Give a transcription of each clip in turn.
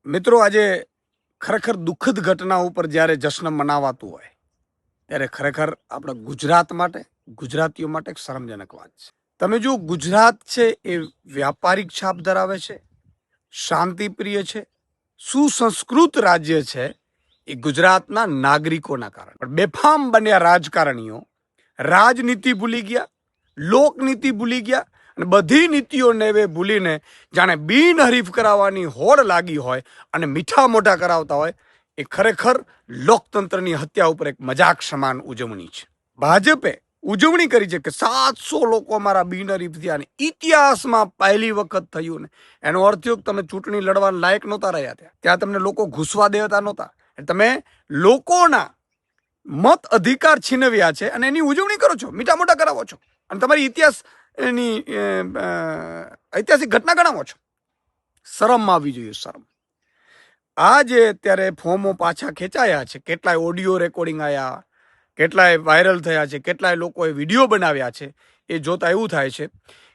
મિત્રો, આજે ખરેખર દુઃખદ ઘટના ઉપર જ્યારે જશ્ન મનાવાતું હોય ત્યારે ખરેખર આપણા ગુજરાત માટે, ગુજરાતીઓ માટે એક શરમજનક વાત છે. તમે જો ગુજરાત છે એ વ્યાપારિક છાપ ધરાવે છે, શાંતિપ્રિય છે, સુસંસ્કૃત રાજ્ય છે. એ ગુજરાતના નાગરિકોના કારણે પણ બેફામ બન્યા રાજકારણીઓ રાજનીતિ ભૂલી ગયા, લોકનીતિ ભૂલી ગયા અને બધી નીતિઓને હવે ભૂલીને જાણે બિનહરીફ કરાવવાની હોડ લાગી હોય અને મીઠા મોઢા કરાવતા હોય. એ ખરેખર લોકતંત્રની હત્યા ઉપર એક મજાક સમાન ઉજવણી છે. ભાજપે ઉજવણી કરી છે કે 700 લોકો અમારા બિનહરીફ થયા અને ઇતિહાસમાં પહેલી વખત થયું. ને એનો અર્થ થયો કે તમે ચૂંટણી લડવા લાયક નહોતા રહ્યા, ત્યાં તમને લોકો ઘૂસવા દેતા નહોતા. તમે લોકોના મત અધિકાર છીનવ્યા છે અને એની ઉજવણી કરો છો, મીઠા મોઢા કરાવો છો અને તમારી ઐતિહાસિક ઘટના ગણાવો છો. શરમ આવી જોઈએ, શરમ. આ જે અત્યારે ફોર્મો પાછા ખેંચાયા છે, કેટલાય ઓડિયો રેકોર્ડિંગ આવ્યા, કેટલાય વાયરલ થયા છે, કેટલાય લોકોએ વિડીયો બનાવ્યા છે. એ જોતા એવું થાય છે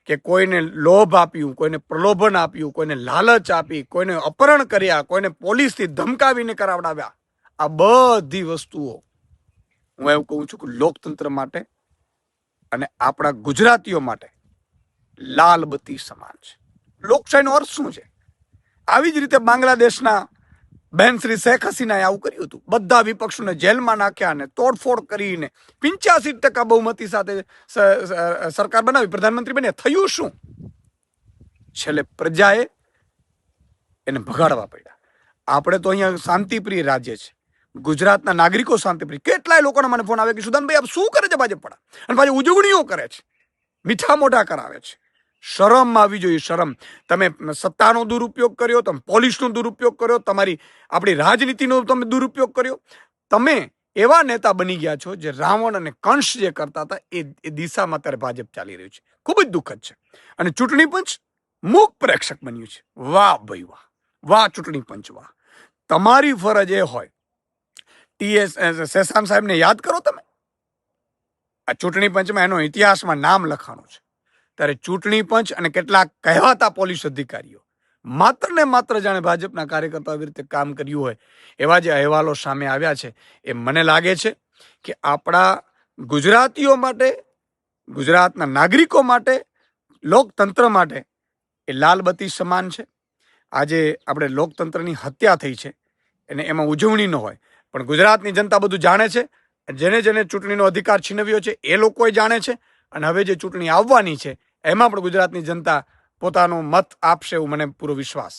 કે કોઈને લોભ આપ્યું, કોઈને પ્રલોભન આપ્યું, કોઈને લાલચ આપી, કોઈને અપહરણ કર્યા, કોઈને પોલીસથી ધમકાવીને કરાવડાવ્યા. આ બધી વસ્તુઓ હું એવું કહું છું કે લોકતંત્ર માટે અને આપણા ગુજરાતીઓ માટે લાલ બત્તી સમાન છે. લોકશાહીનો અર્થ શું છે? આવી જ રીતે બાંગ્લાદેશના બહેન શ્રી શેખ હસીનાએ આવું કર્યું હતું. બધા વિપક્ષોને જેલમાં નાખ્યા અને તોડફોડ કરીને 85% બહુમતી સાથે સરકાર બનાવી, પ્રધાનમંત્રી બન્યા. થયું શું? છેલ્લે પ્રજાએ એને ભગાડવા પડ્યા. આપણે તો અહીંયા શાંતિપ્રિય રાજ્ય છે, ગુજરાતના નાગરિકો શાંતિપ્રિય. કેટલાય લોકોના મને ફોન આવે કે સુદાનભાઈ આપ શું કરે છે ભાજપ પડા, અને પાછી ઉજવણીઓ કરે છે, મીઠા મોઢા કરાવે છે. શરમ આવી જોઈએ, શરમ. તમે સત્તાનો દુરુપયોગ કર્યો, તમે પોલીસનો દુરુપયોગ કર્યો, આપણી રાજનીતિનો તમે દુરુપયોગ કર્યો. તમે એવા નેતા બની ગયા છો જે રાવણ અને કંસ જે કરતા હતા એ દિશામાં અત્યારે ભાજપ ચાલી રહ્યું છે. ખૂબ જ દુઃખદ છે. અને ચૂંટણી પંચ મૂક પ્રેક્ષક બન્યું છે. વાહ ભાઈ વાહ, વાહ ચૂંટણી પંચ વાહ. તમારી ફરજ એ હોય, શેષાન સાહેબને યાદ કરો. તમે આ ચૂંટણી પંચમાં એનો ઇતિહાસમાં નામ લખાણું છે. ત્યારે ચૂંટણી પંચ અને કેટલાક કહેવાતા પોલીસ અધિકારીઓ માત્ર ને માત્ર જાણે ભાજપના કાર્યકર્તાઓ આવી રીતે કામ કર્યું હોય એવા જે અહેવાલો સામે આવ્યા છે, એ મને લાગે છે કે આપણા ગુજરાતીઓ માટે, ગુજરાતના નાગરિકો માટે, લોકતંત્ર માટે એ લાલ બત્તી સમાન છે. આજે આપણે લોકતંત્રની હત્યા થઈ છે અને એમાં ઉજવણી ન હોય, પણ ગુજરાતની જનતા બધું જાણે છે. જેને જેને ચૂંટણીનો અધિકાર છીનવ્યો છે એ લોકો જાણે છે. અને હવે જે ચૂંટણી આવવાની છે એમાં પણ ગુજરાતની જનતા પોતાનો મત આપશે, એવું મને પૂરો વિશ્વાસ.